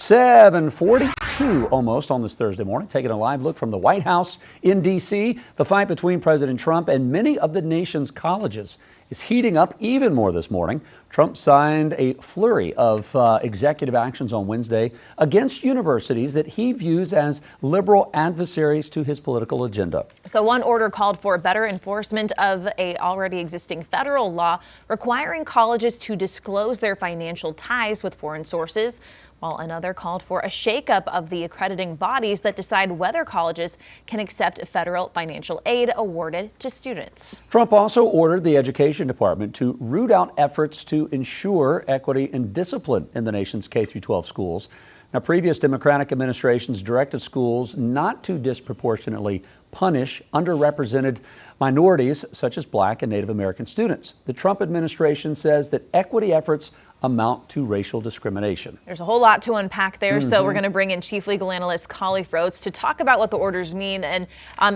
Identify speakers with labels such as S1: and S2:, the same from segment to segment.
S1: 7:42 almost on this Thursday morning, taking a live look from the White House in D.C. The fight between President Trump and many of the nation's colleges is heating up even more this morning. Trump signed a flurry of executive actions on Wednesday against universities that he views as liberal adversaries to his political agenda.
S2: So one order called for better enforcement of a already existing federal law requiring colleges to disclose their financial ties with foreign sources, while another called for a shakeup of the accrediting bodies that decide whether colleges can accept federal financial aid awarded to students.
S1: Trump also ordered the Education Department to root out efforts to ensure equity and discipline in the nation's K-12 schools. Now, previous Democratic administrations directed schools not to disproportionately punish underrepresented minorities such as Black and Native American students. The Trump administration says that equity efforts amount to racial discrimination.
S2: There's a whole lot to unpack there, so we're going to bring in Chief Legal Analyst Khalif Rhodes to talk about what the orders mean and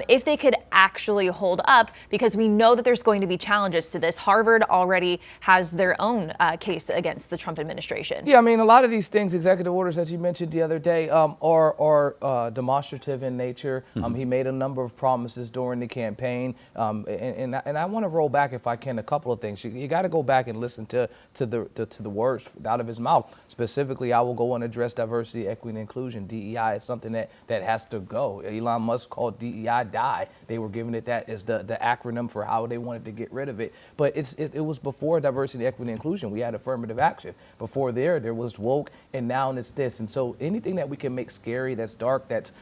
S2: if they could actually hold up, because we know that there's going to be challenges to this. Harvard already has their own case against the Trump administration.
S3: Yeah, I mean, a lot of these things, executive orders, as you mentioned the other day, are demonstrative in nature. He made a number of promises during the campaign, and I want to roll back, if I can, a couple of things. You got to go back and listen to the words out of his mouth. Specifically, I will go and address diversity, equity, and inclusion. DEI is something that has to go. Elon Musk called DEI die. They were giving it that as the acronym for how they wanted to get rid of it. But it was before diversity, equity, and inclusion. We had affirmative action. Before there was woke, and now it's this. And so anything that we can make scary, that's dark, that's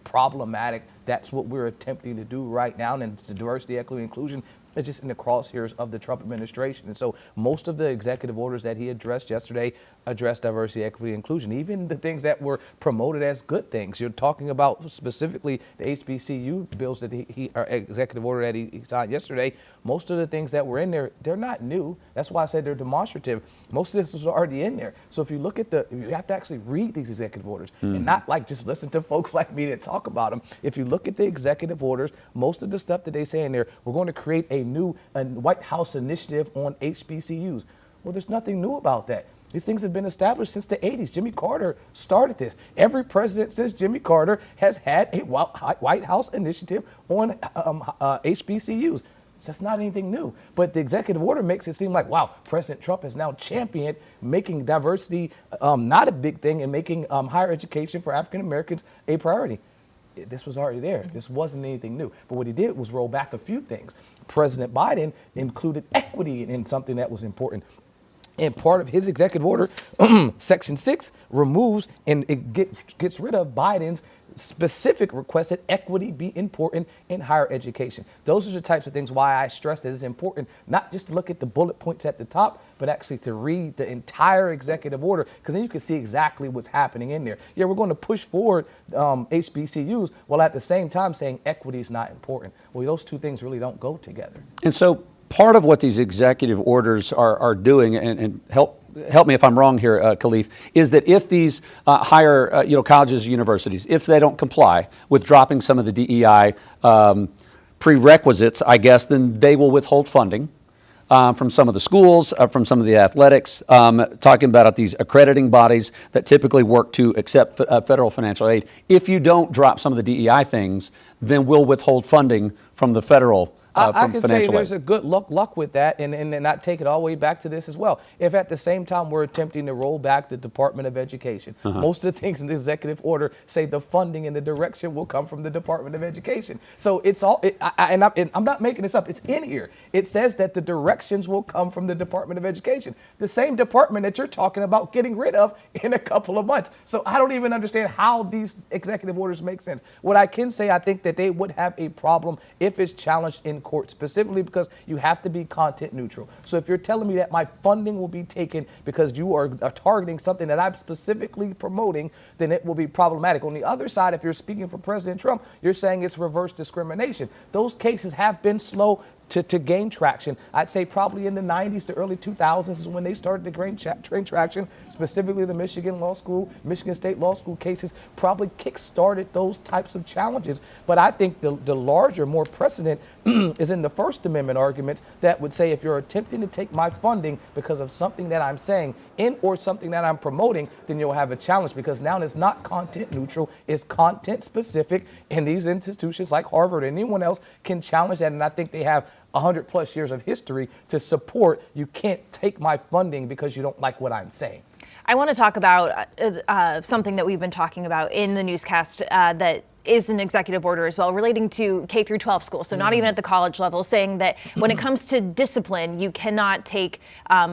S3: problematic, that's what we're attempting to do right now. And the diversity, equity, and inclusion is just in the crosshairs of the Trump administration. And so most of the executive orders that he addressed yesterday addressed diversity, equity, and inclusion, even the things that were promoted as good things. You're talking about specifically the HBCU bills that executive order that he signed yesterday. Most of the things that were in there, they're not new. That's why I said they're demonstrative. Most of this is already in there. So if you look at you have to actually read these executive orders and not like just listen to folks like me that talk about them. If you look at the executive orders, most of the stuff that they say in there, we're going to create a new White House initiative on HBCUs. Well, there's nothing new about that. These things have been established since the 80s. Jimmy Carter started this. Every president since Jimmy Carter has had a White House initiative on HBCUs. So that's not anything new. But the executive order makes it seem like, wow, President Trump has now championed making diversity not a big thing and making higher education for African Americans a priority. This was already there. This wasn't anything new. But what he did was roll back a few things. President Biden included equity in something that was important. And part of his executive order, Section 6, removes and it gets rid of Biden's specific request that equity be important in higher education. Those are the types of things why I stress that it's important not just to look at the bullet points at the top, but actually to read the entire executive order, because then you can see exactly what's happening in there. Yeah, we're going to push forward HBCUs while at the same time saying equity is not important. Well, those two things really don't go together.
S1: And so part of what these executive orders are doing, and help me if I'm wrong here, Khalif, is that if these higher colleges, universities, if they don't comply with dropping some of the DEI prerequisites, I guess, then they will withhold funding from some of the schools, from some of the athletics, talking about these accrediting bodies that typically work to accept federal financial aid. If you don't drop some of the DEI things, then we'll withhold funding from the federal
S3: I can say there's a good luck with that, and not take it all the way back to this as well. If at the same time we're attempting to roll back the Department of Education, most of the things in the executive order say the funding and the direction will come from the Department of Education. So it's all, and I'm not making this up, it's in here. It says that the directions will come from the Department of Education, the same department that you're talking about getting rid of in a couple of months. So I don't even understand how these executive orders make sense. What I can say, I think that they would have a problem if it's challenged in court, specifically because you have to be content neutral. So if you're telling me that my funding will be taken because you are targeting something that I'm specifically promoting, then it will be problematic. On the other side, if you're speaking for President Trump, you're saying it's reverse discrimination. Those cases have been slow to gain traction. I'd say probably in the 90s to early 2000s is when they started to gain traction, specifically the Michigan State Law School cases probably kick-started those types of challenges. But I think the larger, more precedent is in the First Amendment arguments that would say if you're attempting to take my funding because of something that I'm saying or something that I'm promoting, then you'll have a challenge, because now it's not content neutral, it's content specific, and these institutions like Harvard and anyone else can challenge that. And I think they have 100+ years of history to support you can't take my funding because you don't like what I'm saying.
S2: I want to talk about something that we've been talking about in the newscast that is an executive order as well, relating to K through 12 schools, so not even at the college level, saying that when it comes to discipline, you cannot take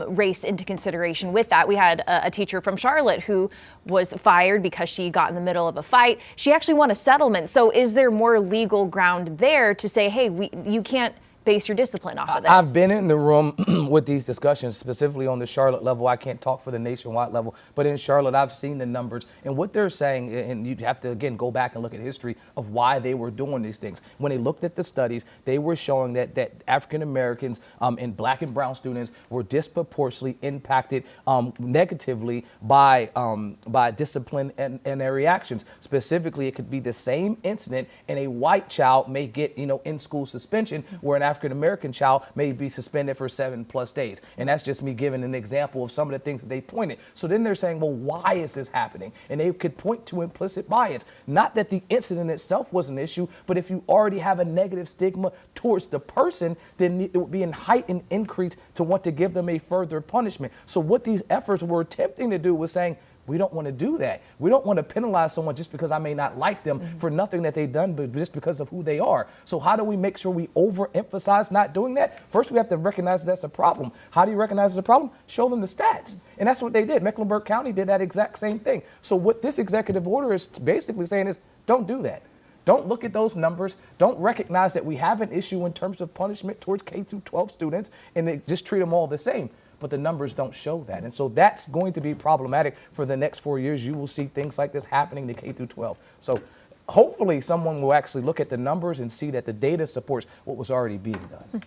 S2: race into consideration with that. We had a teacher from Charlotte who was fired because she got in the middle of a fight. She actually won a settlement. So is there more legal ground there to say, hey, you can't base your discipline off of this?
S3: I've been in the room with these discussions, specifically on the Charlotte level. I can't talk for the nationwide level, but in Charlotte, I've seen the numbers and what they're saying, and you'd have to, again, go back and look at history of why they were doing these things. When they looked at the studies, they were showing that African Americans and Black and brown students were disproportionately impacted negatively by discipline and their reactions. Specifically, it could be the same incident, and a white child may get, in-school suspension, where an African-American child may be suspended for 7+ days. And that's just me giving an example of some of the things that they pointed. So then they're saying, well, why is this happening? And they could point to implicit bias. Not that the incident itself was an issue, but if you already have a negative stigma towards the person, then it would be a heightened increase to want to give them a further punishment. So what these efforts were attempting to do was saying, we don't want to do that. We don't want to penalize someone just because I may not like them for nothing that they've done, but just because of who they are. So how do we make sure we overemphasize not doing that? First, we have to recognize that's a problem. How do you recognize it's a problem? Show them the stats. And that's what they did. Mecklenburg County did that exact same thing. So what this executive order is basically saying is, don't do that. Don't look at those numbers. Don't recognize that we have an issue in terms of punishment towards K through 12 students, and they just treat them all the same. But the numbers don't show that. And so that's going to be problematic for the next 4 years. You will see things like this happening to K through 12. So hopefully someone will actually look at the numbers and see that the data supports what was already being done.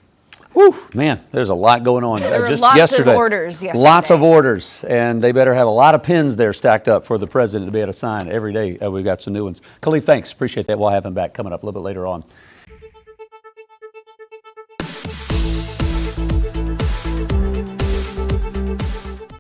S1: Whew, man, there's a lot going on.
S2: There were
S1: just
S2: lots
S1: yesterday,
S2: of orders yesterday.
S1: Lots of orders, and they better have a lot of pens there stacked up for the president to be able to sign every day. We've got some new ones. Khalif, thanks. Appreciate that. We'll have him back coming up a little bit later on.